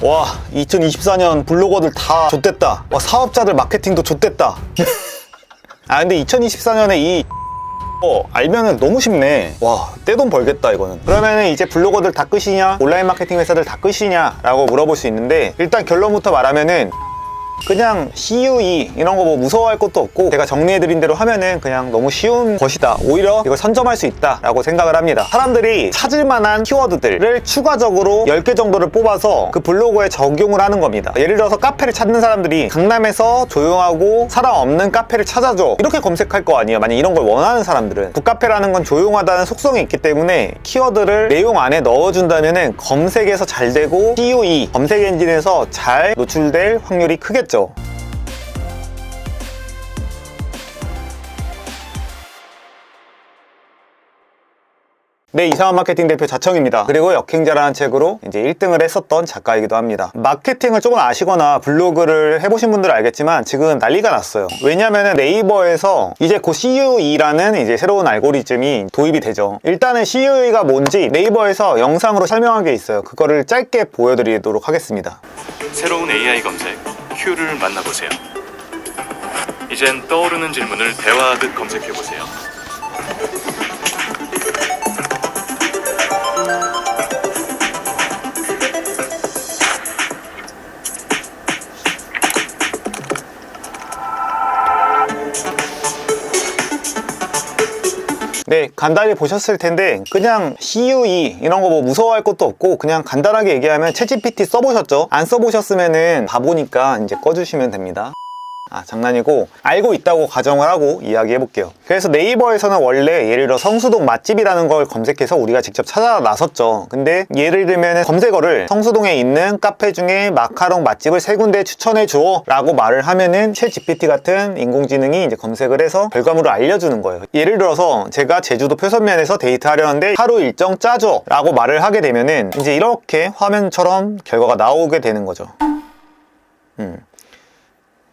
와, 2024년 블로거들 다 좆됐다. 와, 사업자들 마케팅도 좆됐다. 아, 근데 2024년에 이 알면은 너무 쉽네. 와, 떼돈 벌겠다 이거는. 그러면은 이제 블로거들 다 끝이냐, 온라인 마케팅 회사들 다 끝이냐 라고 물어볼 수 있는데, 일단 결론부터 말하면은 그냥 CUE 이런 거 뭐 무서워할 것도 없고, 제가 정리해드린 대로 하면은 그냥 너무 쉬운 것이다. 오히려 이걸 선점할 수 있다 라고 생각을 합니다. 사람들이 찾을 만한 키워드들을 추가적으로 10개 정도를 뽑아서 그 블로그에 적용을 하는 겁니다. 예를 들어서 카페를 찾는 사람들이 강남에서 조용하고 사람 없는 카페를 찾아줘, 이렇게 검색할 거 아니에요. 만약 이런 걸 원하는 사람들은. 북카페라는 건 조용하다는 속성이 있기 때문에 키워드를 내용 안에 넣어준다면은 검색에서 잘 되고 CUE 검색 엔진에서 잘 노출될 확률이 크겠죠. 네, 이상한 마케팅 대표 자청입니다. 그리고 역행자라는 책으로 이제 1등을 했었던 작가이기도 합니다. 마케팅을 조금 아시거나 블로그를 해보신 분들은 알겠지만 지금 난리가 났어요. 왜냐면은 네이버에서 이제 곧 CUE라는 이제 새로운 알고리즘이 도입이 되죠. 일단은 CUE가 뭔지 네이버에서 영상으로 설명한 게 있어요. 그거를 짧게 보여드리도록 하겠습니다. 새로운 AI 검색 Q를 만나보세요. 이젠 떠오르는 질문을 대화하듯 검색해보세요. 네, 간단히 보셨을 텐데 그냥 CUE 이런 거 뭐 무서워할 것도 없고, 그냥 간단하게 얘기하면 챗GPT 써보셨죠? 안 써보셨으면은 바보니까 이제 꺼주시면 됩니다. 아, 장난이고, 알고 있다고 가정을 하고 이야기해볼게요. 그래서 네이버에서는 원래 예를 들어 성수동 맛집이라는 걸 검색해서 우리가 직접 찾아 나섰죠. 근데 예를 들면 검색어를 성수동에 있는 카페 중에 마카롱 맛집을 3군데 추천해줘 라고 말을 하면은 챗 GPT 같은 인공지능이 이제 검색을 해서 결과물을 알려주는 거예요. 예를 들어서 제가 제주도 표선면에서 데이트하려는데 하루 일정 짜줘 라고 말을 하게 되면은 이제 이렇게 화면처럼 결과가 나오게 되는 거죠.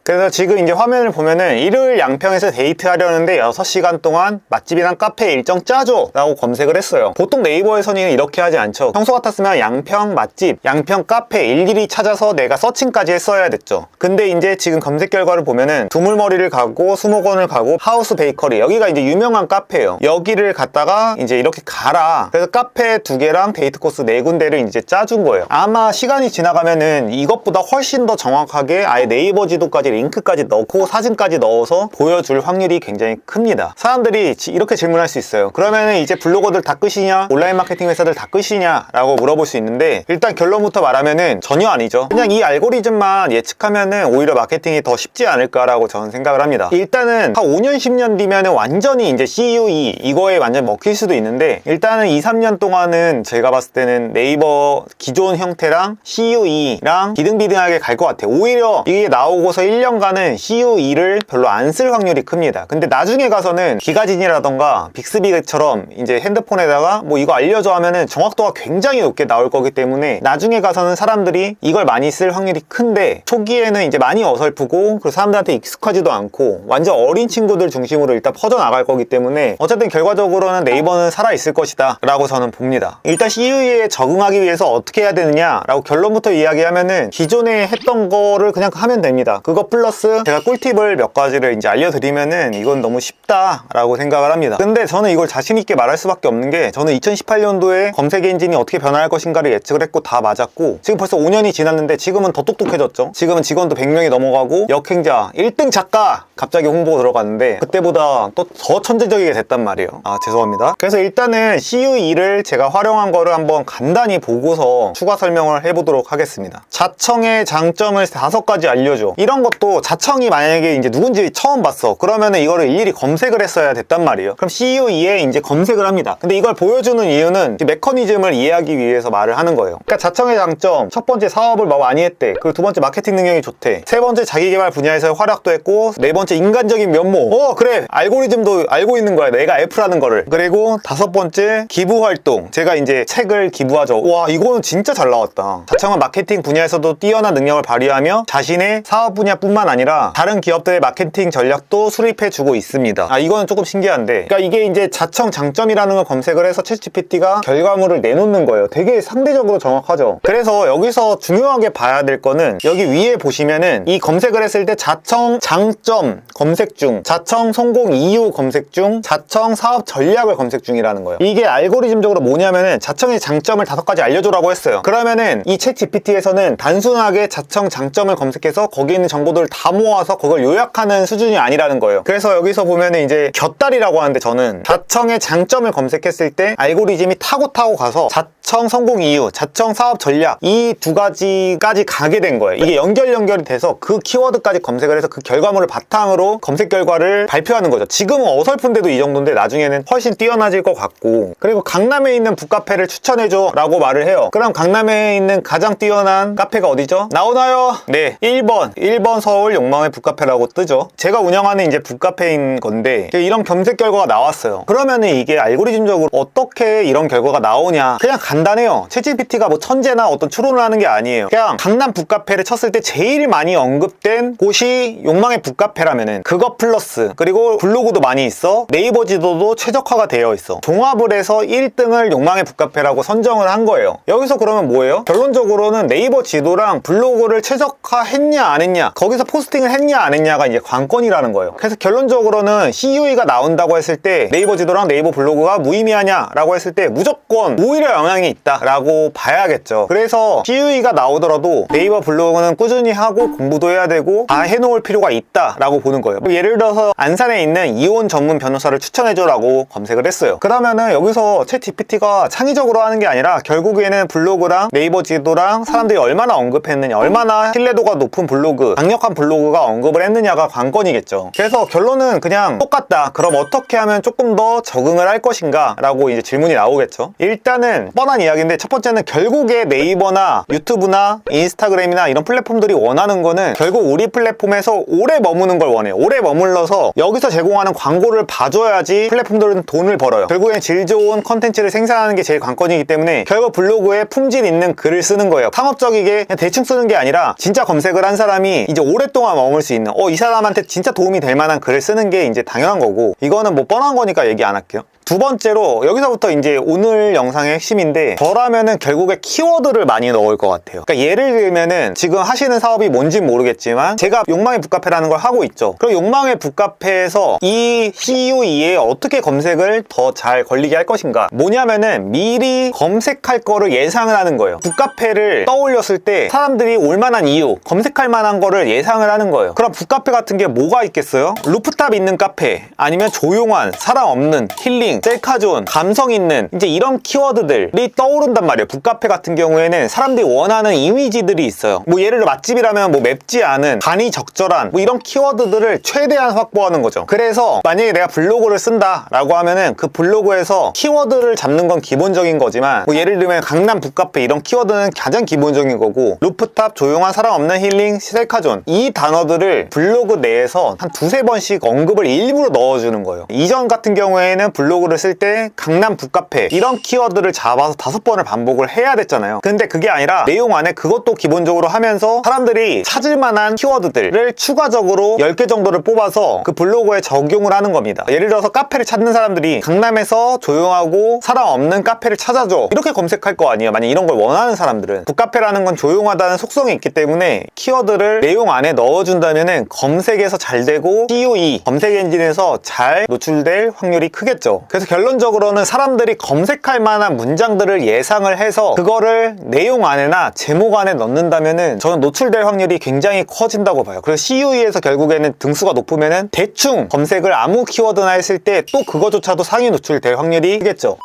그래서 지금 이제 화면을 보면은 일요일 양평에서 데이트하려는데 6시간 동안 맛집이랑 카페 일정 짜줘 라고 검색을 했어요. 보통 네이버에서는 이렇게 하지 않죠. 평소 같았으면 양평 맛집, 양평 카페 일일이 찾아서 내가 서칭까지 했어야 됐죠. 근데 이제 지금 검색 결과를 보면은 두물머리를 가고 수목원을 가고 하우스 베이커리, 여기가 이제 유명한 카페예요. 여기를 갔다가 이제 이렇게 가라. 그래서 카페 2개랑 데이트 코스 4군데를 이제 짜준 거예요. 아마 시간이 지나가면은 이것보다 훨씬 더 정확하게 아예 네이버 지도까지 링크까지 넣고 사진까지 넣어서 보여줄 확률이 굉장히 큽니다. 사람들이 이렇게 질문할 수 있어요. 그러면 이제 블로거들 다 끝이냐, 온라인 마케팅 회사들 다 끝이냐 라고 물어볼 수 있는데, 일단 결론부터 말하면은 전혀 아니죠. 그냥 이 알고리즘만 예측하면은 오히려 마케팅이 더 쉽지 않을까라고 저는 생각을 합니다. 일단은 한 5년 10년 뒤면은 완전히 이제 CUE 이거에 완전 먹힐 수도 있는데, 일단은 2, 3년 동안은 제가 봤을 때는 네이버 기존 형태랑 CUE랑 비등비등하게 갈 것 같아요. 오히려 이게 나오고서 1년간은 CUE를 별로 안 쓸 확률이 큽니다. 근데 나중에 가서는 기가진이라던가 빅스비처럼 이제 핸드폰에다가 뭐 이거 알려줘 하면은 정확도가 굉장히 높게 나올 거기 때문에 나중에 가서는 사람들이 이걸 많이 쓸 확률이 큰데, 초기에는 이제 많이 어설프고 그리고 사람들한테 익숙하지도 않고 완전 어린 친구들 중심으로 일단 퍼져나갈 거기 때문에 어쨌든 결과적으로는 네이버는 살아있을 것이다 라고 저는 봅니다. 일단 CUE에 적응하기 위해서 어떻게 해야 되느냐 라고 결론부터 이야기하면은 기존에 했던 거를 그냥 하면 됩니다. 그거 플러스 제가 꿀팁을 몇 가지를 이제 알려드리면은 이건 너무 쉽다라고 생각을 합니다. 근데 저는 이걸 자신있게 말할 수밖에 없는 게, 저는 2018년도에 검색 엔진이 어떻게 변화할 것인가를 예측을 했고 다 맞았고, 지금 벌써 5년이 지났는데 지금은 더 똑똑해졌죠. 지금은 직원도 100명이 넘어가고 역행자 1등 작가 갑자기 홍보 들어갔는데 그때보다 또 더 천재적이게 됐단 말이에요. 아, 죄송합니다. 그래서 일단은 CUE를 제가 활용한 거를 한번 간단히 보고서 추가 설명을 해보도록 하겠습니다. 자청의 장점을 5가지 알려줘. 이런 것도 자청이 만약에 이제 누군지 처음 봤어. 그러면은 이거를 일일이 검색을 했어야 됐단 말이에요. 그럼 CUE에 이제 검색을 합니다. 근데 이걸 보여주는 이유는 메커니즘을 이해하기 위해서 말을 하는 거예요. 그러니까 자청의 장점, 첫 번째 사업을 뭐 많이 했대. 그리고 두 번째 마케팅 능력이 좋대. 세 번째 자기개발 분야에서 활약도 했고, 네 번째 인간적인 면모. 그래, 알고리즘도 알고 있는 거야, 내가 F라는 거를. 그리고 5번째 기부 활동. 제가 이제 책을 기부하죠. 와, 이거는 진짜 잘 나왔다. 자청은 마케팅 분야에서도 뛰어난 능력을 발휘하며 자신의 사업 분야뿐만 뿐만 아니라 다른 기업들의 마케팅 전략도 수립해주고 있습니다. 이거는 조금 신기한데, 그러니까 이게 이제 자청 장점이라는 걸 검색을 해서 챗GPT가 결과물을 내놓는 거예요. 되게 상대적으로 정확하죠. 그래서 여기서 중요하게 봐야 될 거는 여기 위에 보시면은 이 검색을 했을 때 자청 장점 검색 중, 자청 성공 이유 검색 중, 자청 사업 전략을 검색 중이라는 거예요. 이게 알고리즘적으로 뭐냐면은 자청의 장점을 5가지 알려줘라고 했어요. 그러면은 이 챗GPT에서는 단순하게 자청 장점을 검색해서 거기에 있는 정보들을 다 모아서 그걸 요약하는 수준이 아니라는 거예요. 그래서 여기서 보면은 이제 곁다리라고 하는데, 저는 자청의 장점을 검색했을 때 알고리즘이 타고 가서 자청 성공 이유, 자청 사업 전략, 이 2가지까지 가게 된 거예요. 이게 연결이 돼서 그 키워드까지 검색을 해서 그 결과물을 바탕으로 검색 결과를 발표하는 거죠. 지금은 어설픈데도 이 정도인데 나중에는 훨씬 뛰어나질 것 같고, 그리고 강남에 있는 북카페를 추천해줘 라고 말을 해요. 그럼 강남에 있는 가장 뛰어난 카페가 어디죠? 나오나요? 네, 1번 서울 욕망의 북카페라고 뜨죠. 제가 운영하는 이제 북카페인 건데 이런 검색 결과가 나왔어요. 그러면은 이게 알고리즘적으로 어떻게 이런 결과가 나오냐, 그냥 간단해요. 챗GPT가 뭐 천재나 어떤 추론을 하는 게 아니에요. 그냥 강남 북카페를 쳤을 때 제일 많이 언급된 곳이 욕망의 북카페라면은 그거 플러스, 그리고 블로그도 많이 있어, 네이버 지도도 최적화가 되어 있어, 종합을 해서 1등을 욕망의 북카페라고 선정을 한 거예요. 여기서 그러면 뭐예요? 결론적으로는 네이버 지도랑 블로그를 최적화했냐 안 했냐, 거기서 포스팅을 했냐 안 했냐가 이제 관건이라는 거예요. 그래서 결론적으로는 CUE가 나온다고 했을 때 네이버 지도랑 네이버 블로그가 무의미하냐 라고 했을 때 무조건 오히려 영향이 있다 라고 봐야겠죠. 그래서 CUE가 나오더라도 네이버 블로그는 꾸준히 하고 공부도 해야 되고 다 해놓을 필요가 있다 라고 보는 거예요. 예를 들어서 안산에 있는 이혼 전문 변호사를 추천해줘 라고 검색을 했어요. 그러면은 여기서 챗GPT가 창의적으로 하는 게 아니라 결국에는 블로그랑 네이버 지도랑 사람들이 얼마나 언급했느냐, 얼마나 신뢰도가 높은 블로그, 강력한 블로그가 언급을 했느냐가 관건이겠죠. 그래서 결론은 그냥 똑같다. 그럼 어떻게 하면 조금 더 적응을 할 것인가 라고 이제 질문이 나오겠죠. 일단은 뻔한 이야기인데, 첫 번째는 결국에 네이버나 유튜브나 인스타그램이나 이런 플랫폼들이 원하는 거는 결국 우리 플랫폼에서 오래 머무는 걸 원해요. 오래 머물러서 여기서 제공하는 광고를 봐줘야지 플랫폼들은 돈을 벌어요. 결국엔 질 좋은 컨텐츠를 생산하는 게 제일 관건이기 때문에 결국 블로그에 품질 있는 글을 쓰는 거예요. 상업적이게 그냥 대충 쓰는 게 아니라 진짜 검색을 한 사람이 이제 오랫동안 머물 수 있는, 이 사람한테 진짜 도움이 될 만한 글을 쓰는 게 이제 당연한 거고, 이거는 뭐 뻔한 거니까 얘기 안 할게요. 두 번째로, 여기서부터 이제 오늘 영상의 핵심인데, 저라면은 결국에 키워드를 많이 넣을 것 같아요. 그러니까 예를 들면은 지금 하시는 사업이 뭔진 모르겠지만 제가 욕망의 북카페라는 걸 하고 있죠. 그럼 욕망의 북카페에서 이 CUE에 어떻게 검색을 더 잘 걸리게 할 것인가, 뭐냐면은 미리 검색할 거를 예상을 하는 거예요. 북카페를 떠올렸을 때 사람들이 올만한 이유, 검색할 만한 거를 예상을 하는 거예요. 그럼 북카페 같은 게 뭐가 있겠어요? 루프탑 있는 카페, 아니면 조용한, 사람 없는, 힐링, 셀카존, 감성 있는, 이제 이런 키워드들이 떠오른단 말이에요. 북카페 같은 경우에는 사람들이 원하는 이미지들이 있어요. 뭐 예를 들어 맛집이라면 뭐 맵지 않은, 간이 적절한, 뭐 이런 키워드들을 최대한 확보하는 거죠. 그래서 만약에 내가 블로그를 쓴다 라고 하면은 그 블로그에서 키워드를 잡는 건 기본적인 거지만, 뭐 예를 들면 강남 북카페 이런 키워드는 가장 기본적인 거고, 루프탑, 조용한, 사람 없는, 힐링, 셀카존, 이 단어들을 블로그 내에서 한 2-3번씩 언급을 일부러 넣어주는 거예요. 이전 같은 경우에는 블로그를 쓸 때 강남 북카페 이런 키워드를 잡아서 5번을 반복을 해야 됐잖아요. 근데 그게 아니라 내용 안에 그것도 기본적으로 하면서 사람들이 찾을 만한 키워드들을 추가적으로 10개 정도를 뽑아서 그 블로그에 적용을 하는 겁니다. 예를 들어서 카페를 찾는 사람들이 강남에서 조용하고 사람 없는 카페를 찾아줘, 이렇게 검색할 거 아니에요. 만약 이런 걸 원하는 사람들은. 북카페라는 건 조용하다는 속성이 있기 때문에 키워드를 내용 안에 넣어준다면은 검색에서 잘 되고 CUE, 검색 엔진에서 잘 노출될 확률이 크겠죠. 그래서 결론적으로는 사람들이 검색할 만한 문장들을 예상을 해서 그거를 내용 안에나 제목 안에 넣는다면은 저는 노출될 확률이 굉장히 커진다고 봐요. 그래서 CUE에서 결국에는 등수가 높으면은 대충 검색을 아무 키워드나 했을 때 또 그거조차도 상위 노출될 확률이 크겠죠.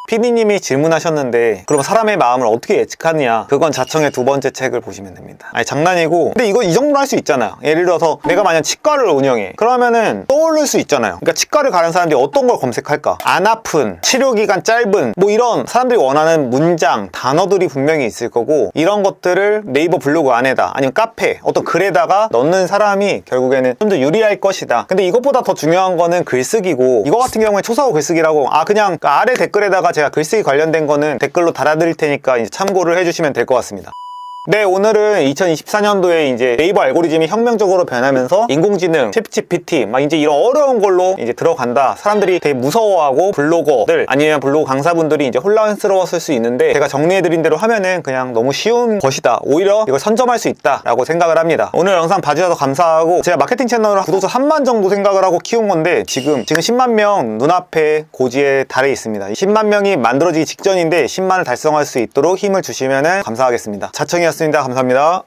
PD님이 질문하셨는데 그럼 사람의 마음을 어떻게 예측하느냐, 그건 자청의 2번째 책을 보시면 됩니다. 아니 장난이고, 근데 이거 이 정도로 할 수 있잖아요. 예를 들어서 내가 만약 치과를 운영해, 그러면은 떠오를 수 있잖아요. 그러니까 치과를 가는 사람들이 어떤 걸 검색할까? 안 아픈, 치료기간 짧은, 뭐 이런 사람들이 원하는 문장, 단어들이 분명히 있을 거고, 이런 것들을 네이버 블로그 안에다, 아니면 카페, 어떤 글에다가 넣는 사람이 결국에는 좀 더 유리할 것이다. 근데 이것보다 더 중요한 거는 글쓰기고, 이거 같은 경우에 초사고 글쓰기라고, 그냥 그 아래 댓글에다가 제가 글쓰기 관련된 거는 댓글로 달아드릴 테니까 이제 참고를 해주시면 될 것 같습니다. 네, 오늘은 2024년도에 이제 네이버 알고리즘이 혁명적으로 변하면서 인공지능, 챗GPT, 막 이제 이런 어려운 걸로 이제 들어간다. 사람들이 되게 무서워하고 블로거들 아니면 블로그 강사분들이 이제 혼란스러웠을 수 있는데 제가 정리해드린 대로 하면은 그냥 너무 쉬운 것이다. 오히려 이걸 선점할 수 있다라고 생각을 합니다. 오늘 영상 봐주셔서 감사하고 제가 마케팅 채널을 구독자 3만 정도 생각을 하고 키운 건데 지금 10만 명 눈앞에 고지에 달해 있습니다. 10만 명이 만들어지기 직전인데 10만을 달성할 수 있도록 힘을 주시면 감사하겠습니다. 자청이었습니다. 감사합니다.